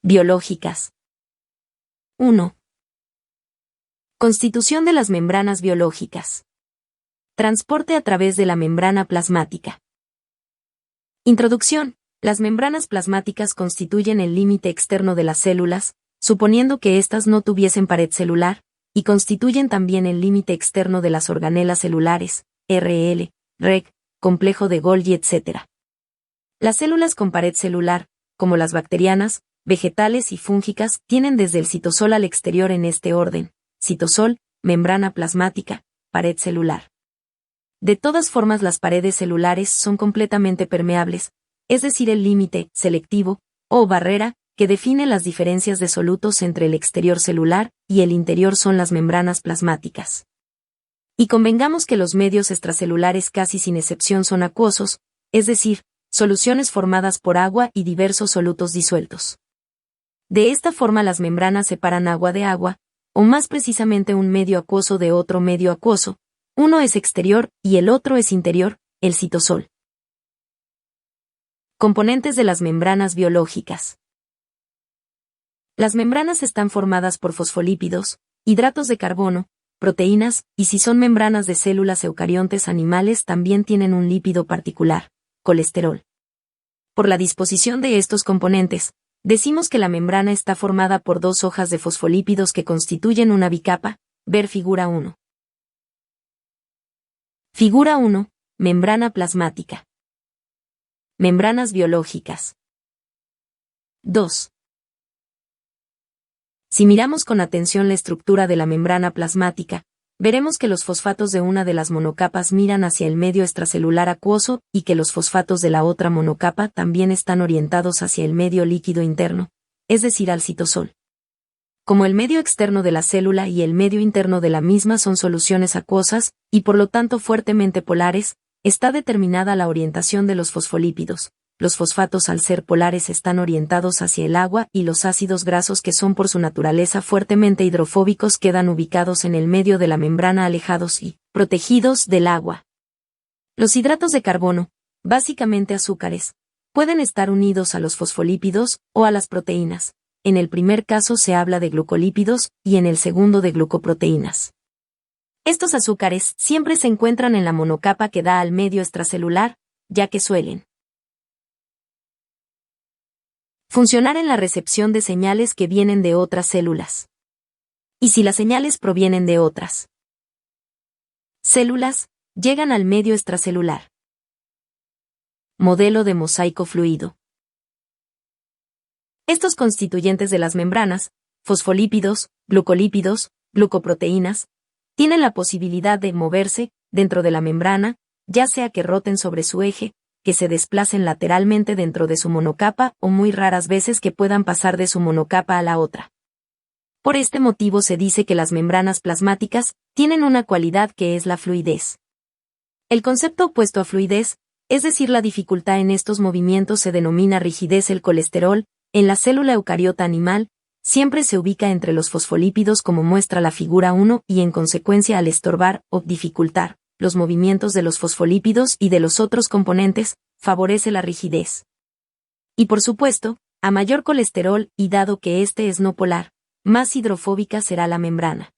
Biológicas. 1. Constitución de las membranas biológicas. Transporte a través de la membrana plasmática. Introducción. Las membranas plasmáticas constituyen el límite externo de las células, suponiendo que éstas no tuviesen pared celular, y constituyen también el límite externo de las organelas celulares, RL, REC, complejo de Golgi, etc. Las células con pared celular, como las bacterianas, vegetales y fúngicas, tienen desde el citosol al exterior en este orden: citosol, membrana plasmática, pared celular. De todas formas, las paredes celulares son completamente permeables, es decir, el límite selectivo o barrera que define las diferencias de solutos entre el exterior celular y el interior son las membranas plasmáticas. Y convengamos que los medios extracelulares casi sin excepción son acuosos, es decir, soluciones formadas por agua y diversos solutos disueltos. De esta forma las membranas separan agua de agua, o más precisamente un medio acuoso de otro medio acuoso. Uno es exterior y el otro es interior, el citosol. Componentes de las membranas biológicas. Las membranas están formadas por fosfolípidos, hidratos de carbono, proteínas, y si son membranas de células eucariontes animales también tienen un lípido particular, colesterol. Por la disposición de estos componentes, decimos que la membrana está formada por dos hojas de fosfolípidos que constituyen una bicapa, ver figura 1. Figura 1. Membrana plasmática. Membranas biológicas. 2. Si miramos con atención la estructura de la membrana plasmática, veremos que los fosfatos de una de las monocapas miran hacia el medio extracelular acuoso y que los fosfatos de la otra monocapa también están orientados hacia el medio líquido interno, es decir, al citosol. Como el medio externo de la célula y el medio interno de la misma son soluciones acuosas, y por lo tanto fuertemente polares, está determinada la orientación de los fosfolípidos. Los fosfatos al ser polares están orientados hacia el agua y los ácidos grasos que son por su naturaleza fuertemente hidrofóbicos quedan ubicados en el medio de la membrana alejados y protegidos del agua. Los hidratos de carbono, básicamente azúcares, pueden estar unidos a los fosfolípidos o a las proteínas. En el primer caso se habla de glucolípidos y en el segundo de glucoproteínas. Estos azúcares siempre se encuentran en la monocapa que da al medio extracelular, ya que suelen funcionar en la recepción de señales que vienen de otras células. Y si las señales provienen de otras células, llegan al medio extracelular. Modelo de mosaico fluido. Estos constituyentes de las membranas, fosfolípidos, glucolípidos, glucoproteínas, tienen la posibilidad de moverse dentro de la membrana, ya sea que roten sobre su eje, que se desplacen lateralmente dentro de su monocapa o muy raras veces que puedan pasar de su monocapa a la otra. Por este motivo se dice que las membranas plasmáticas tienen una cualidad que es la fluidez. El concepto opuesto a fluidez, es decir, la dificultad en estos movimientos, se denomina rigidez. El colesterol, en la célula eucariota animal, siempre se ubica entre los fosfolípidos como muestra la figura 1 y en consecuencia al estorbar o dificultar los movimientos de los fosfolípidos y de los otros componentes, favorece la rigidez. Y por supuesto, a mayor colesterol y dado que este es no polar, más hidrofóbica será la membrana.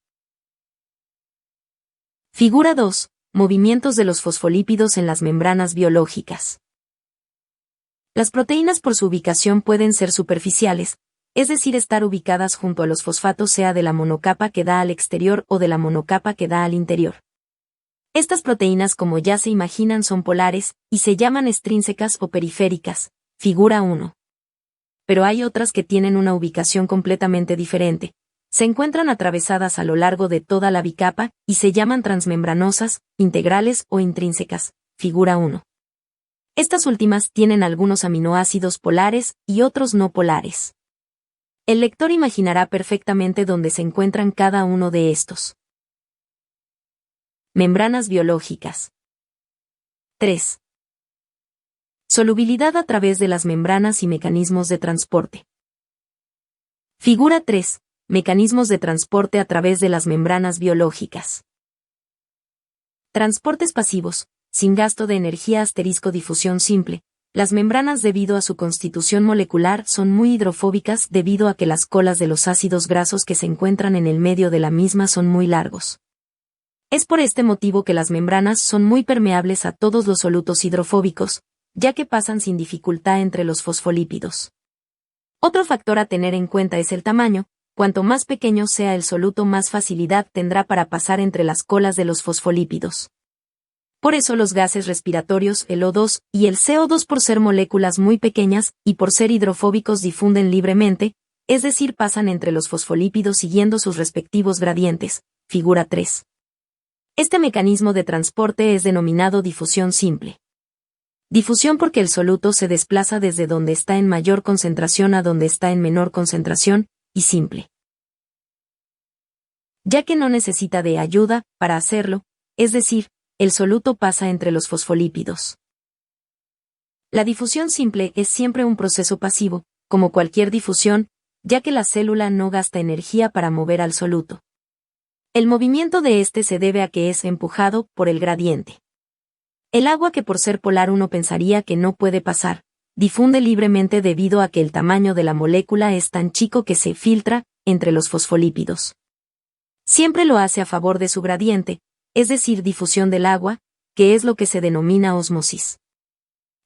Figura 2. Movimientos de los fosfolípidos en las membranas biológicas. Las proteínas por su ubicación pueden ser superficiales, es decir, estar ubicadas junto a los fosfatos sea de la monocapa que da al exterior o de la monocapa que da al interior. Estas proteínas, como ya se imaginan, son polares, y se llaman extrínsecas o periféricas, figura 1. Pero hay otras que tienen una ubicación completamente diferente. Se encuentran atravesadas a lo largo de toda la bicapa, y se llaman transmembranosas, integrales o intrínsecas, figura 1. Estas últimas tienen algunos aminoácidos polares y otros no polares. El lector imaginará perfectamente dónde se encuentran cada uno de estos. Membranas biológicas. 3. Solubilidad a través de las membranas y mecanismos de transporte. Figura 3. Mecanismos de transporte a través de las membranas biológicas. Transportes pasivos, sin gasto de energía *difusión simple, Las membranas debido a su constitución molecular son muy hidrofóbicas debido a que las colas de los ácidos grasos que se encuentran en el medio de la misma son muy largos. Es por este motivo que las membranas son muy permeables a todos los solutos hidrofóbicos, ya que pasan sin dificultad entre los fosfolípidos. Otro factor a tener en cuenta es el tamaño. Cuanto más pequeño sea el soluto, más facilidad tendrá para pasar entre las colas de los fosfolípidos. Por eso los gases respiratorios, el O2 y el CO2, por ser moléculas muy pequeñas y por ser hidrofóbicos, difunden libremente, es decir, pasan entre los fosfolípidos siguiendo sus respectivos gradientes. Figura 3. Este mecanismo de transporte es denominado difusión simple. Difusión porque el soluto se desplaza desde donde está en mayor concentración a donde está en menor concentración, y simple, ya que no necesita de ayuda para hacerlo, es decir, el soluto pasa entre los fosfolípidos. La difusión simple es siempre un proceso pasivo, como cualquier difusión, ya que la célula no gasta energía para mover al soluto. El movimiento de este se debe a que es empujado por el gradiente. El agua, que por ser polar uno pensaría que no puede pasar, difunde libremente debido a que el tamaño de la molécula es tan chico que se filtra entre los fosfolípidos. Siempre lo hace a favor de su gradiente, es decir, difusión del agua, que es lo que se denomina ósmosis.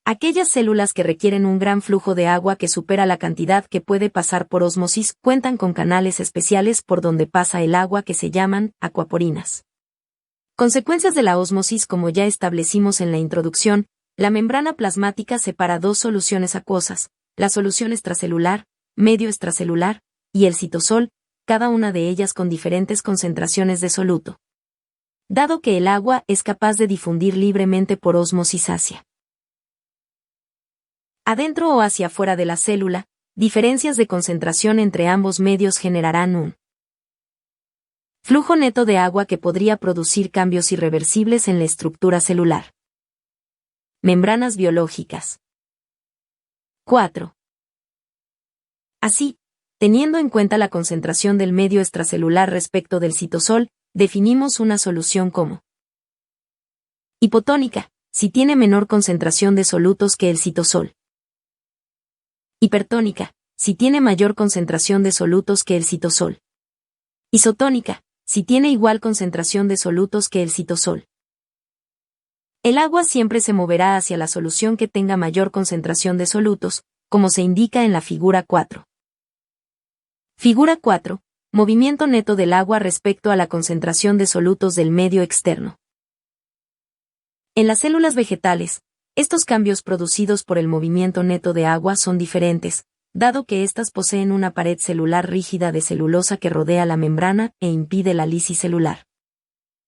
Aquellas células que requieren un gran flujo de agua que supera la cantidad que puede pasar por ósmosis cuentan con canales especiales por donde pasa el agua que se llaman acuaporinas. Consecuencias de la ósmosis. Como ya establecimos en la introducción, la membrana plasmática separa dos soluciones acuosas, la solución extracelular, medio extracelular, y el citosol, cada una de ellas con diferentes concentraciones de soluto. Dado que el agua es capaz de difundir libremente por ósmosis hacia adentro o hacia afuera de la célula, diferencias de concentración entre ambos medios generarán un flujo neto de agua que podría producir cambios irreversibles en la estructura celular. Membranas biológicas. 4. Así, teniendo en cuenta la concentración del medio extracelular respecto del citosol, definimos una solución como hipotónica, si tiene menor concentración de solutos que el citosol. Hipertónica, si tiene mayor concentración de solutos que el citosol. Isotónica, si tiene igual concentración de solutos que el citosol. El agua siempre se moverá hacia la solución que tenga mayor concentración de solutos, como se indica en la figura 4. Figura 4. Movimiento neto del agua respecto a la concentración de solutos del medio externo. En las células vegetales, estos cambios producidos por el movimiento neto de agua son diferentes, dado que éstas poseen una pared celular rígida de celulosa que rodea la membrana e impide la lisis celular.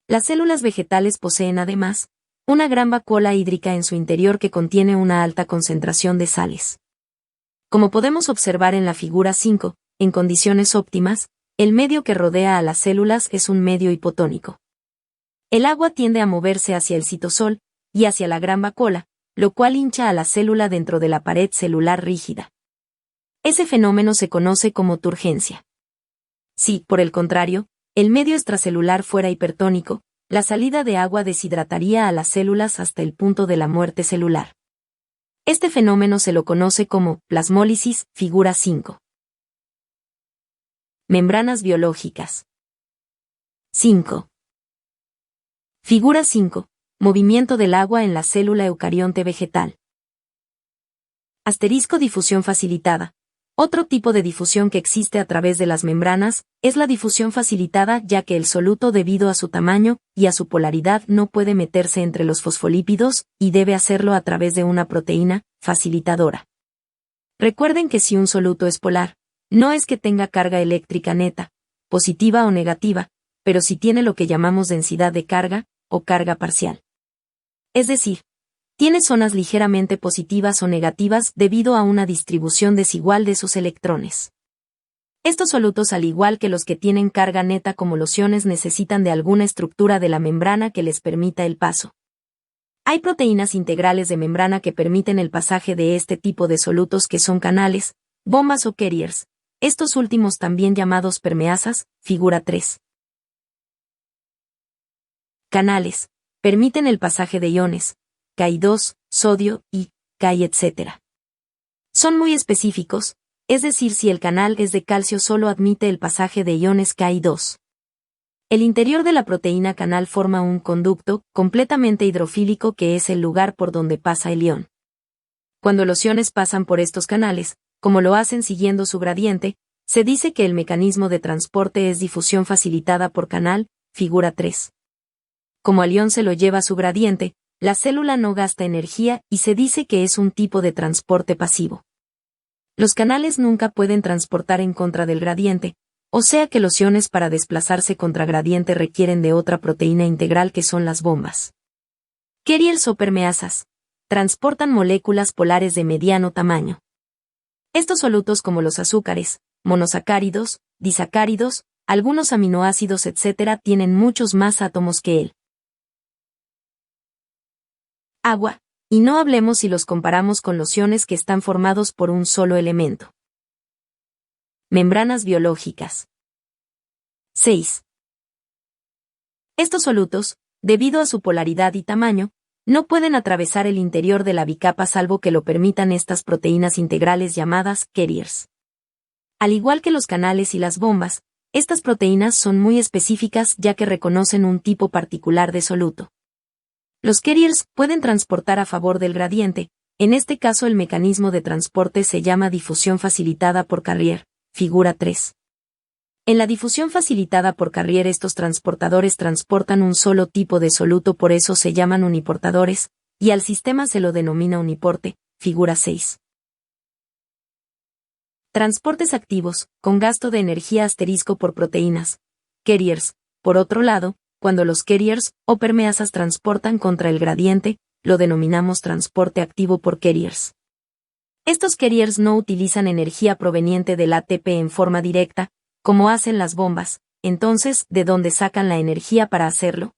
Las células vegetales poseen además una gran vacuola hídrica en su interior que contiene una alta concentración de sales. Como podemos observar en la figura 5, en condiciones óptimas, el medio que rodea a las células es un medio hipotónico. El agua tiende a moverse hacia el citosol y hacia la gran vacuola, lo cual hincha a la célula dentro de la pared celular rígida. Ese fenómeno se conoce como turgencia. Si, por el contrario, el medio extracelular fuera hipertónico, la salida de agua deshidrataría a las células hasta el punto de la muerte celular. Este fenómeno se lo conoce como plasmólisis, figura 5. Membranas biológicas. 5. Figura 5. Movimiento del agua en la célula eucarionte vegetal. Asterisco difusión facilitada. Otro tipo de difusión que existe a través de las membranas es la difusión facilitada, ya que el soluto, debido a su tamaño y a su polaridad, no puede meterse entre los fosfolípidos y debe hacerlo a través de una proteína facilitadora. Recuerden que si un soluto es polar, no es que tenga carga eléctrica neta, positiva o negativa, pero sí tiene lo que llamamos densidad de carga o carga parcial. Es decir, tiene zonas ligeramente positivas o negativas debido a una distribución desigual de sus electrones. Estos solutos, al igual que los que tienen carga neta como los iones, necesitan de alguna estructura de la membrana que les permita el paso. Hay proteínas integrales de membrana que permiten el pasaje de este tipo de solutos, que son canales, bombas o carriers, estos últimos también llamados permeasas, figura 3. Canales permiten el pasaje de iones, Ki2, sodio y K, etc. Son muy específicos, es decir, si el canal es de calcio solo admite el pasaje de iones Ki2. El interior de la proteína canal forma un conducto completamente hidrofílico que es el lugar por donde pasa el ion. Cuando los iones pasan por estos canales, como lo hacen siguiendo su gradiente, se dice que el mecanismo de transporte es difusión facilitada por canal, figura 3. Como al ion se lo lleva su gradiente, la célula no gasta energía y se dice que es un tipo de transporte pasivo. Los canales nunca pueden transportar en contra del gradiente, o sea que los iones para desplazarse contra gradiente requieren de otra proteína integral que son las bombas. Carriers o permeasas transportan moléculas polares de mediano tamaño. Estos solutos como los azúcares, monosacáridos, disacáridos, algunos aminoácidos etc. tienen muchos más átomos que él. Agua, y no hablemos si los comparamos con los iones que están formados por un solo elemento. Membranas biológicas. 6. Estos solutos, debido a su polaridad y tamaño, no pueden atravesar el interior de la bicapa salvo que lo permitan estas proteínas integrales llamadas carriers. Al igual que los canales y las bombas, estas proteínas son muy específicas ya que reconocen un tipo particular de soluto. Los carriers pueden transportar a favor del gradiente, en este caso el mecanismo de transporte se llama difusión facilitada por carrier, figura 3. En la difusión facilitada por carrier estos transportadores transportan un solo tipo de soluto, por eso se llaman uniportadores, y al sistema se lo denomina uniporte, figura 6. Transportes activos, con gasto de energía asterisco por proteínas. Carriers, por otro lado, cuando los carriers o permeasas transportan contra el gradiente, lo denominamos transporte activo por carriers. Estos carriers no utilizan energía proveniente del ATP en forma directa, como hacen las bombas, entonces, ¿de dónde sacan la energía para hacerlo?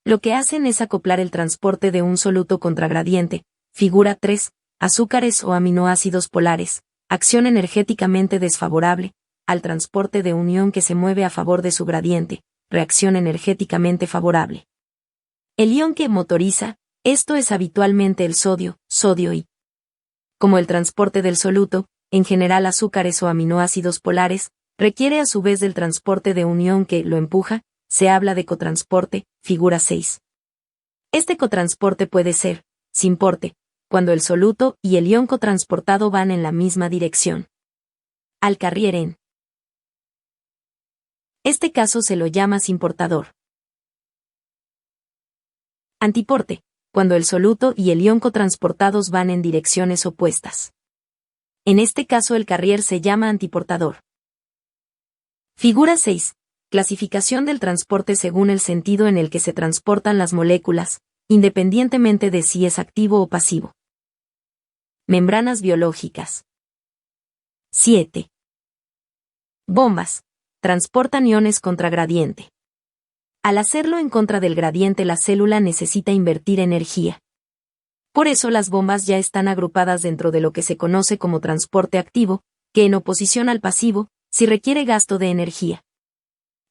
Lo que hacen es acoplar el transporte de un soluto contra gradiente, figura 3, azúcares o aminoácidos polares, acción energéticamente desfavorable, al transporte de un ion que se mueve a favor de su gradiente, reacción energéticamente favorable. El ion que motoriza, esto es habitualmente el sodio, sodio y. Como el transporte del soluto, en general azúcares o aminoácidos polares, requiere a su vez del transporte de un ion que lo empuja, se habla de cotransporte, figura 6. Este cotransporte puede ser, sin porte, cuando el soluto y el ion cotransportado van en la misma dirección. Al carrier en este caso se lo llama sin portador. Antiporte, cuando el soluto y el ion cotransportados van en direcciones opuestas. En este caso el carrier se llama antiportador. Figura 6. Clasificación del transporte según el sentido en el que se transportan las moléculas, independientemente de si es activo o pasivo. Membranas biológicas. 7. Bombas. Transportan iones contra gradiente. Al hacerlo en contra del gradiente la célula necesita invertir energía. Por eso las bombas ya están agrupadas dentro de lo que se conoce como transporte activo, que en oposición al pasivo, si requiere gasto de energía.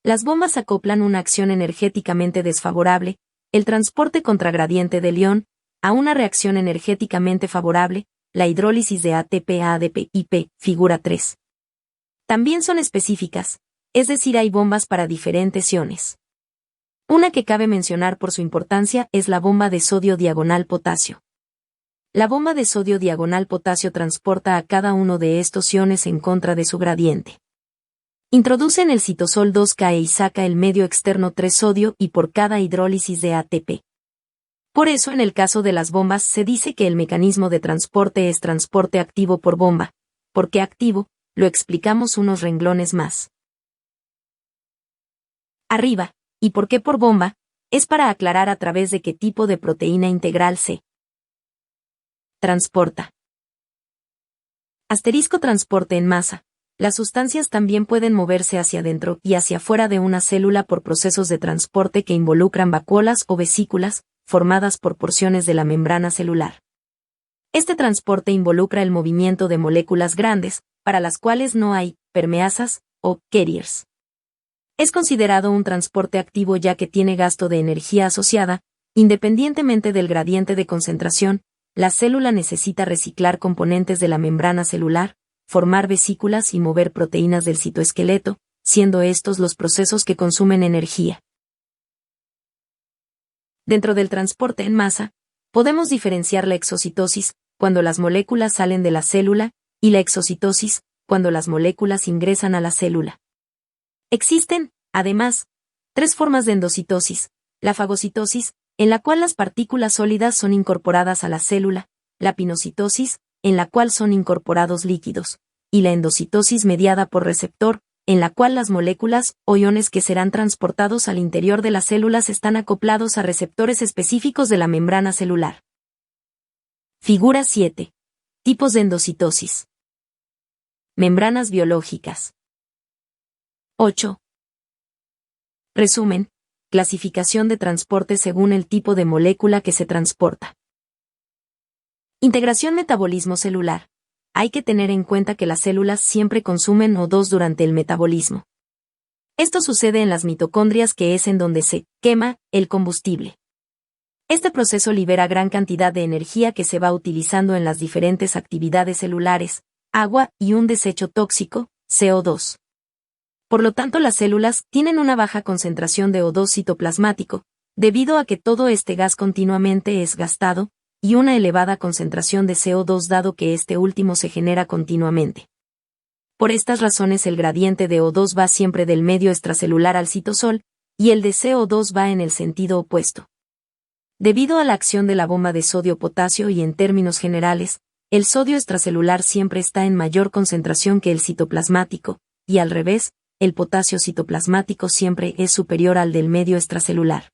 Las bombas acoplan una acción energéticamente desfavorable, el transporte contragradiente del ion, a una reacción energéticamente favorable, la hidrólisis de ATP a ADP IP, figura 3. También son específicas, es decir, hay bombas para diferentes iones. Una que cabe mencionar por su importancia es la bomba de sodio diagonal potasio. La bomba de sodio diagonal potasio transporta a cada uno de estos iones en contra de su gradiente. Introducen el citosol 2K y saca el medio externo 3 sodio y por cada hidrólisis de ATP. Por eso en el caso de las bombas se dice que el mecanismo de transporte es transporte activo por bomba. ¿Por qué activo? Lo explicamos unos renglones más arriba. ¿Y por qué por bomba? Es para aclarar a través de qué tipo de proteína integral se transporta. Asterisco transporte en masa. Las sustancias también pueden moverse hacia adentro y hacia afuera de una célula por procesos de transporte que involucran vacuolas o vesículas, formadas por porciones de la membrana celular. Este transporte involucra el movimiento de moléculas grandes, para las cuales no hay permeasas o carriers. Es considerado un transporte activo ya que tiene gasto de energía asociada, independientemente del gradiente de concentración, la célula necesita reciclar componentes de la membrana celular, formar vesículas y mover proteínas del citoesqueleto, siendo estos los procesos que consumen energía. Dentro del transporte en masa, podemos diferenciar la exocitosis, cuando las moléculas salen de la célula, y la exocitosis, cuando las moléculas ingresan a la célula. Existen, además, 3 formas de endocitosis: la fagocitosis, en la cual las partículas sólidas son incorporadas a la célula, la pinocitosis, en la cual son incorporados líquidos, y la endocitosis mediada por receptor, en la cual las moléculas o iones que serán transportados al interior de las células están acoplados a receptores específicos de la membrana celular. Figura 7. Tipos de endocitosis. Membranas biológicas. 8. Resumen. Clasificación de transporte según el tipo de molécula que se transporta. Integración metabolismo celular. Hay que tener en cuenta que las células siempre consumen O2 durante el metabolismo. Esto sucede en las mitocondrias, que es en donde se quema el combustible. Este proceso libera gran cantidad de energía que se va utilizando en las diferentes actividades celulares, agua y un desecho tóxico, CO2. Por lo tanto, las células tienen una baja concentración de O2 citoplasmático, debido a que todo este gas continuamente es gastado, y una elevada concentración de CO2 dado que este último se genera continuamente. Por estas razones el gradiente de O2 va siempre del medio extracelular al citosol, y el de CO2 va en el sentido opuesto. Debido a la acción de la bomba de sodio-potasio y en términos generales, el sodio extracelular siempre está en mayor concentración que el citoplasmático, y al revés, el potasio citoplasmático siempre es superior al del medio extracelular.